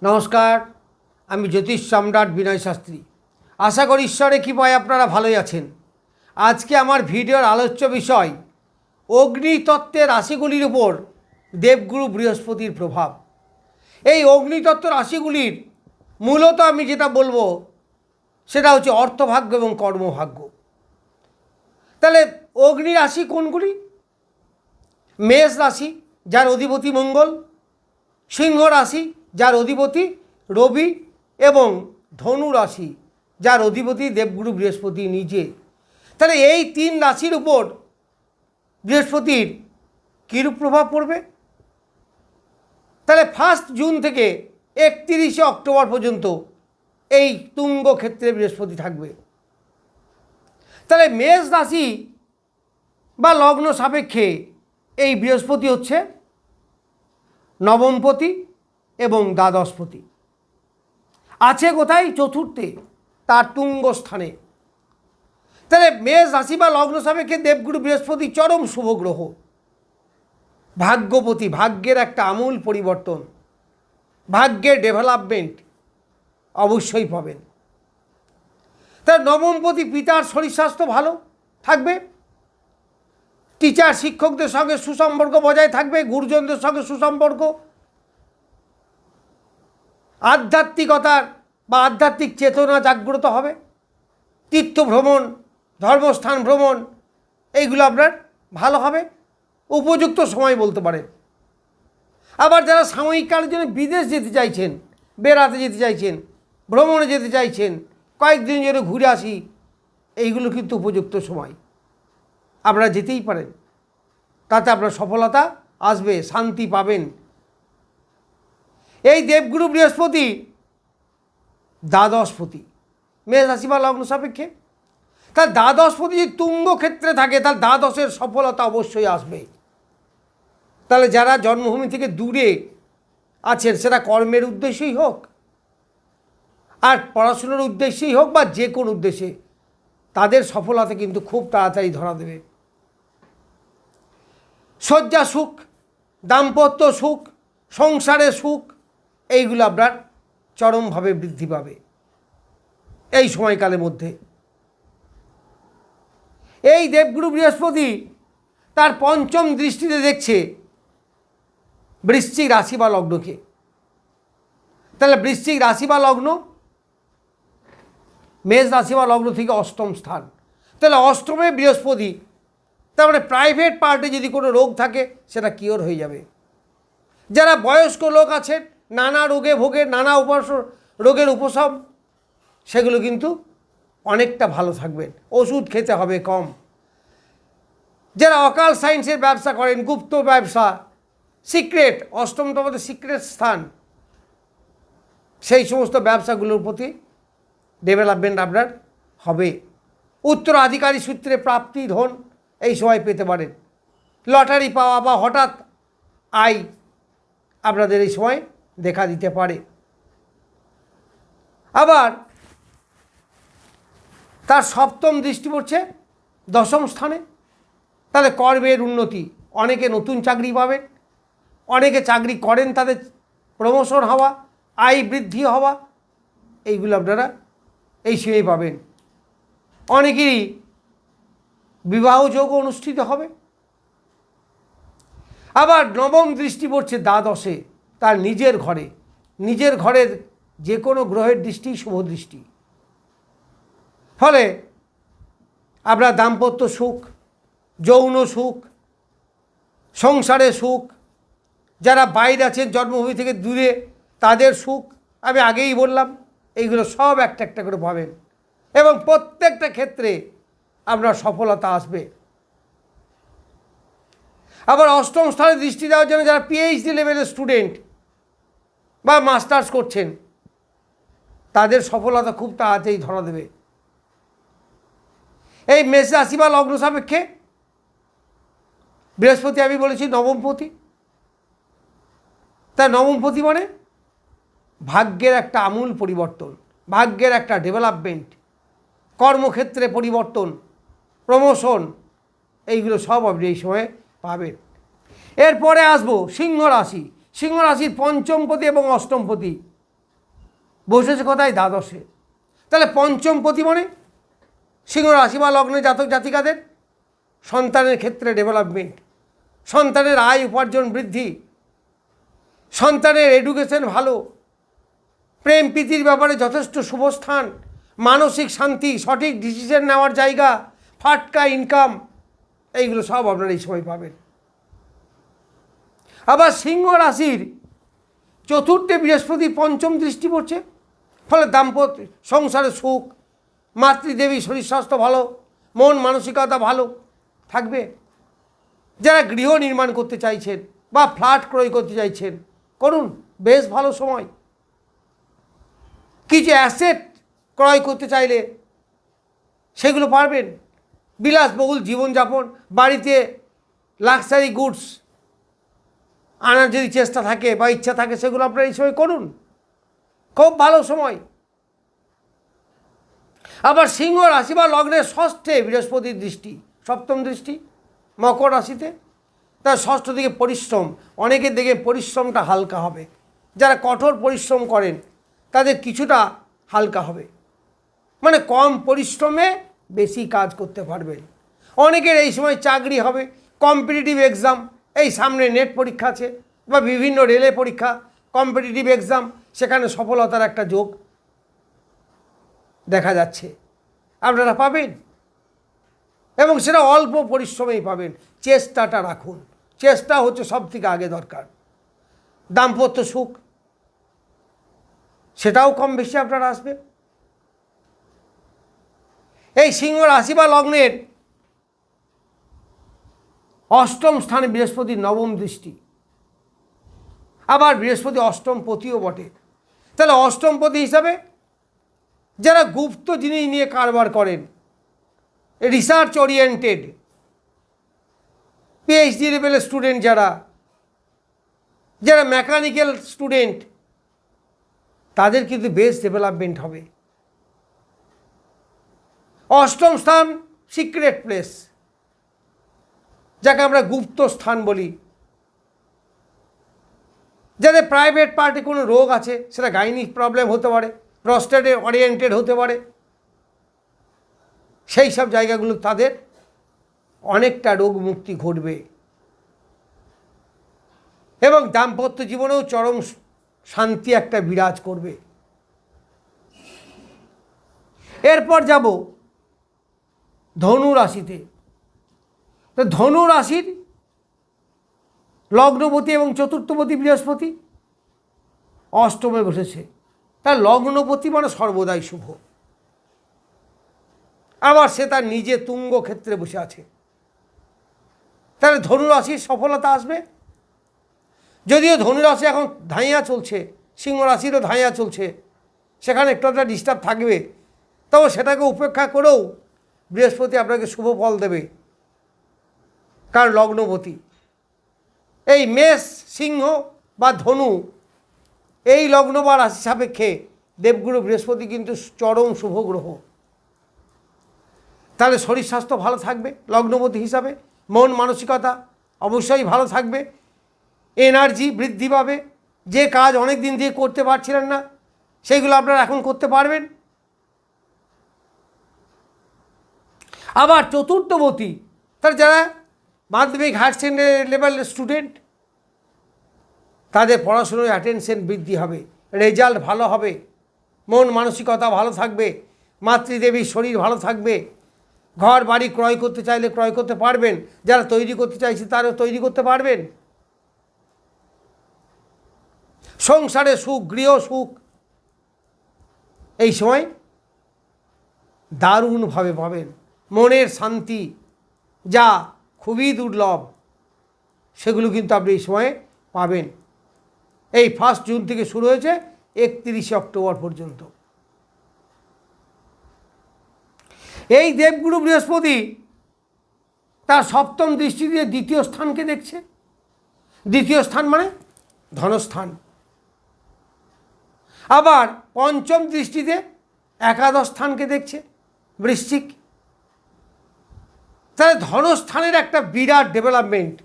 নমস্কার, আমি জ্যোতিষ সম্রাট বিনয় শাস্ত্রী। আশা করি ঈশ্বরের কৃপায় আপনারা ভালোই আছেন। আজকে আমার ভিডিওর আলোচ্য বিষয় অগ্নিতত্ত্বের রাশিগুলির উপর দেবগুরু বৃহস্পতির প্রভাব। এই অগ্নিতত্ত্ব রাশিগুলির মূলত আমি যেটা বলবো সেটা হচ্ছে অর্থভাগ্য এবং কর্মভাগ্য। তাহলে অগ্নি রাশি কোনগুলি? মেষ রাশি, যার অধিপতি মঙ্গল; সিংহ রাশি, যার অধিপতি রবি; এবং ধনু রাশি, যার অধিপতি দেবগুরু বৃহস্পতি নিজে। তাহলে এই তিন রাশির উপর বৃহস্পতির কীরূপ প্রভাব পড়বে? তাহলে 1 জুন থেকে 31 অক্টোবর পর্যন্ত এই তুঙ্গ ক্ষেত্রে বৃহস্পতি থাকবে। তাহলে মেষ রাশি বা লগ্ন সাপেক্ষে এই বৃহস্পতি হচ্ছে নবমপতি এবং দ্বাদশপতি। আছে কোথায়? চতুর্থে, তার তুঙ্গ স্থানে। তাহলে মেষ রাশি বা লগ্ন সাপেক্ষে দেবগুরু বৃহস্পতি চরম শুভ গ্রহ, ভাগ্যপতি। ভাগ্যের একটা আমূল পরিবর্তন, ভাগ্যের ডেভেলপমেন্ট অবশ্যই পাবেন। তার নবমপতি পিতার শরীর স্বাস্থ্য ভালো থাকবে, টিচার শিক্ষকদের সঙ্গে সুসম্পর্ক বজায় থাকবে, গুরুজনদের সঙ্গে সুসম্পর্ক, আধ্যাত্মিকতার বা আধ্যাত্মিক চেতনা জাগ্রত হবে, তীর্থ ভ্রমণ, ধর্মস্থান ভ্রমণ এইগুলো আপনার ভালো হবে, উপযুক্ত সময় বলতে পারেন। আবার যারা সাময়িক কালের জন্য বিদেশ যেতে চাইছেন, বেড়াতে যেতে চাইছেন, ভ্রমণে যেতে চাইছেন, কয়েকদিন জন্য ঘুরে আসি, এইগুলো কিন্তু উপযুক্ত সময়, আপনারা যেতেই পারেন। তাতে আপনার সফলতা আসবে, শান্তি পাবেন। এই দেবগুরু বৃহস্পতি দ্বাদশপতি মেষ রাশি বা লগ্ন সাপেক্ষে। তার দ্বাদশপতি যদি তুঙ্গ ক্ষেত্রে থাকে তাহলে দ্বাদশের সফলতা অবশ্যই আসবে। তাহলে যারা জন্মভূমি থেকে দূরে আছেন, সেটা কর্মের উদ্দেশ্যেই হোক আর পড়াশুনোর উদ্দেশ্যেই হোক বা যে কোনো উদ্দেশ্যে, তাদের সফলতা কিন্তু খুব তাড়াতাড়ি ধরা দেবে। শয্যা সুখ, দাম্পত্য সুখ, সংসারের সুখ এইগুলো আপনার চরমভাবে বৃদ্ধি পাবে এই সময়কালের মধ্যে। এই দেবগুরু বৃহস্পতি তার পঞ্চম দৃষ্টিতে দেখছে বৃশ্চিক রাশি বা লগ্নকে। তাহলে বৃশ্চিক রাশি বা লগ্ন মেষ রাশি বা লগ্ন থেকে অষ্টম স্থান। তাহলে অষ্টমে বৃহস্পতি, তার মানে প্রাইভেট পার্টে যদি কোনো রোগ থাকে সেটা কিওর হয়ে যাবে। যারা বয়স্ক লোক আছেন, নানা রোগে ভোগে, নানা রোগের উপশম, সেগুলো কিন্তু অনেকটা ভালো থাকবেন। ওষুধ খেতে হবে কম। যারা অকাল সায়েন্সের ব্যবসা করেন, গুপ্ত ব্যবসা, সিক্রেট, অষ্টম তো আমাদের সিক্রেট স্থান, সেই সমস্ত ব্যবসাগুলোর প্রতি ডেভেলপমেন্ট আপনার হবে। উত্তরাধিকারী সূত্রে প্রাপ্তি, ধন এই সময় পেতে পারেন। লটারি পাওয়া বা হঠাৎ আয় আপনাদের এই সময় দেখা দিতে পারে। আবার তার সপ্তম দৃষ্টি পড়ছে দশম স্থানে। তাহলে কর্মের উন্নতি, অনেকে নতুন চাকরি পাবেন, অনেকে চাকরি করেন তাদের প্রমোশন হওয়া, আয় বৃদ্ধি হওয়া, এইগুলো আপনারা এই সময় পাবেন। অনেকেরই বিবাহযোগ অনুষ্ঠিত হবে। আবার নবম দৃষ্টি পড়ছে দ্বাদশে, তার নিজের ঘরে। নিজের ঘরের যে কোনো গ্রহের দৃষ্টি শুভ দৃষ্টি। ফলে আপনার দাম্পত্য সুখ, যৌন সুখ, সংসারের সুখ, যারা বাইরে আছেন জন্মভূমি থেকে দূরে তাদের সুখ, আমি আগেই বললাম, এইগুলো সব একটা একটা করে পাবেন এবং প্রত্যেকটা ক্ষেত্রে আপনার সফলতা আসবে। আবার অষ্টম স্থানে দৃষ্টি দেওয়ার জন্য যারা পিএইচডি লেভেলের স্টুডেন্ট বা মাস্টার্স করছেন, তাদের সফলতা খুব তাড়াতাড়ি ধরা দেবে। এই মেষ রাশি বা লগ্ন সাপেক্ষে বৃহস্পতি আমি বলেছি নবমপতি। তাই নবমপতি মানে ভাগ্যের একটা আমূল পরিবর্তন, ভাগ্যের একটা ডেভেলপমেন্ট, কর্মক্ষেত্রে পরিবর্তন, প্রমোশন, এইগুলো সব আপনি এই সময়ে পাবেন। এরপরে আসবো সিংহ রাশি। সিংহ রাশির পঞ্চমপতি এবং অষ্টমপতি বসেছে কোথায়? দ্বাদশে। তাহলে পঞ্চম পতি মানে সিংহ রাশি বা লগ্নে জাতক জাতিকাদের সন্তানের ক্ষেত্রে ডেভেলপমেন্ট, সন্তানের আয় উপার্জন বৃদ্ধি, সন্তানের এডুকেশন ভালো, প্রেম প্রীতির ব্যাপারে যথেষ্ট শুভ স্থান, মানসিক শান্তি, সঠিক ডিসিশন নেওয়ার জায়গা, ফাটকা ইনকাম, এইগুলো সব আপনারা এই সময় পাবেন। আবার সিংহ রাশির চতুর্থে বৃহস্পতি পঞ্চম দৃষ্টি পড়ছে, ফলে দাম্পত্য সংসারে সুখ, মাতৃদেবী শরীর স্বাস্থ্য ভালো, মন মানসিকতা ভালো থাকবে। যারা গৃহ নির্মাণ করতে চাইছেন বা ফ্ল্যাট ক্রয় করতে চাইছেন করুন, বেশ ভালো সময়। কিছু অ্যাসেট ক্রয় করতে চাইলে সেগুলো পারবেন। বিলাসবহুল জীবনযাপন, বাড়িতে লাক্সারি গুডস আনার যদি চেষ্টা থাকে বা ইচ্ছা থাকে সেগুলো আপনারা এই সময় করুন, খুব ভালো সময়। আবার সিংহ রাশি বা লগ্নের ষষ্ঠে বৃহস্পতির দৃষ্টি, সপ্তম দৃষ্টি মকর রাশিতে, তার ষষ্ঠ দিকে পরিশ্রম, অনেকের দিকে পরিশ্রমটা হালকা হবে। যারা কঠোর পরিশ্রম করেন তাদের কিছুটা হালকা হবে, মানে কম পরিশ্রমে বেশি কাজ করতে পারবেন। অনেকের এই সময় চাকরি হবে, কম্পিটিটিভ এক্সাম, এই সামনে নেট পরীক্ষা আছে বা বিভিন্ন রেলে পরীক্ষা, কম্পিটিটিভ এক্সাম, সেখানে সফলতার একটা যোগ দেখা যাচ্ছে আপনারা পাবেন, এবং সেটা অল্প পরিশ্রমেই পাবেন। চেষ্টাটা রাখুন, চেষ্টা হচ্ছে সব থেকে আগে দরকার। দাম্পত্য সুখ সেটাও কম বেশি আপনারা আসবে। এই সিংহ রাশি বা লগ্নের অষ্টম স্থানে বৃহস্পতির নবম দৃষ্টি, আবার বৃহস্পতি অষ্টম পতিও বটে। তাহলে অষ্টম পতি হিসাবে যারা গুপ্ত জিনিস নিয়ে কারবার করেন, রিসার্চ ওরিয়েন্টেড, পিএইচডি লেভেলের স্টুডেন্ট, যারা মেকানিক্যাল স্টুডেন্ট, তাদের কিন্তু বেশ ডেভেলপমেন্ট হবে। অষ্টম স্থান সিক্রেট প্লেস, যাকে আমরা গুপ্ত স্থান বলি। যাদের প্রাইভেট পার্টি কোনো রোগ আছে, সেটা গাইনিক প্রবলেম হতে পারে, প্রস্টেটে ওরিয়েন্টেড হতে পারে, সেই সব জায়গাগুলো তাদের অনেকটা রোগ মুক্তি ঘটবে, এবং দাম্পত্য জীবনেও চরম শান্তি একটা বিরাজ করবে। এরপর যাব ধনু রাশিতে। তো ধনু রাশির লগ্নপতি এবং চতুর্থপতি বৃহস্পতি অষ্টমে বসেছে। তার লগ্নপতি মানে সর্বদাই শুভ, আবার সে তার নিজে তুঙ্গ ক্ষেত্রে বসে আছে। তাহলে ধনুরাশির সফলতা আসবে। যদিও ধনুরাশি এখন ধাইয়া চলছে, সিংহ রাশিরও ধাইয়া চলছে, সেখানে একটু একটা ডিস্টার্ব থাকবে, তবে সেটাকে উপেক্ষা করেও বৃহস্পতি আপনাকে শুভ ফল দেবে, কারণ লগ্নপতি। এই মেষ, সিংহ বা ধনু, এই লগ্ন বা রাশি সাপেক্ষে দেবগুরু বৃহস্পতি কিন্তু চরম শুভ গ্রহ। তাহলে শরীর স্বাস্থ্য ভালো থাকবে লগ্নপতি হিসাবে, মন মানসিকতা অবশ্যই ভালো থাকবে, এনার্জি বৃদ্ধি পাবে। যে কাজ অনেক দিন দিয়ে করতে পারছিলেন না, সেইগুলো আপনারা এখন করতে পারবেন। আবার চতুর্থপতি, তার যারা মাধ্যমিক হায়ার সেকেন্ডারি লেভেলের স্টুডেন্ট, তাদের পড়াশুনোয় অ্যাটেনশন বৃদ্ধি হবে, রেজাল্ট ভালো হবে, মন মানসিকতা ভালো থাকবে, মাতৃদেবীর শরীর ভালো থাকবে, ঘর বাড়ি ক্রয় করতে চাইলে ক্রয় করতে পারবেন, যারা তৈরি করতে চাইছে তারাও তৈরি করতে পারবেন। সংসারে সুখ, গৃহ সুখ এই সময় দারুণভাবে পাবেন। মনের শান্তি যা খুবই দুর্লভ, সেগুলো কিন্তু আপনি এই সময়ে পাবেন। এই 1 জুন থেকে শুরু হয়েছে 31 অক্টোবর পর্যন্ত। এই দেবগুরু বৃহস্পতি তার সপ্তম দৃষ্টি দিয়ে দ্বিতীয় স্থানকে দেখছে। দ্বিতীয় স্থান মানে ধনস্থান। আবার পঞ্চম দৃষ্টিতে একাদশ স্থানকে দেখছে, বৃশ্চিক। তাহলে ধনস্থানের একটা বিরাট ডেভেলপমেন্ট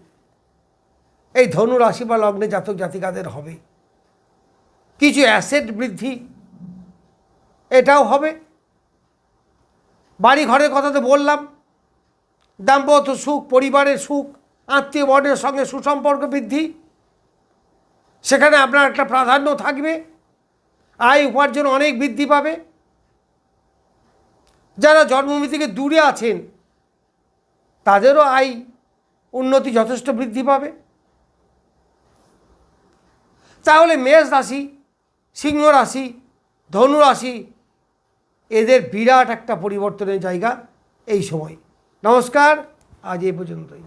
এই ধনু রাশি বা লগ্নে জাতক জাতিকাদের হবে। কিছু অ্যাসেট বৃদ্ধি, এটাও হবে। বাড়ি ঘরের কথা তো বললাম, দাম্পত্য সুখ, পরিবারের সুখ, আত্মীয় বর্গের সঙ্গে সুসম্পর্ক বৃদ্ধি, সেখানে আপনার একটা প্রাধান্য থাকবে, আয় উপার্জন অনেক বৃদ্ধি পাবে। যারা জন্মভূমি থেকে দূরে আছেন তাদেরও আয় উন্নতি যথেষ্ট বৃদ্ধি পাবে। তাহলে মেষ রাশি, সিংহ রাশি, ধনু রাশি, এদের বিরাট একটা পরিবর্তনের জায়গা এই সময়। নমস্কার, আজ এই পর্যন্তই।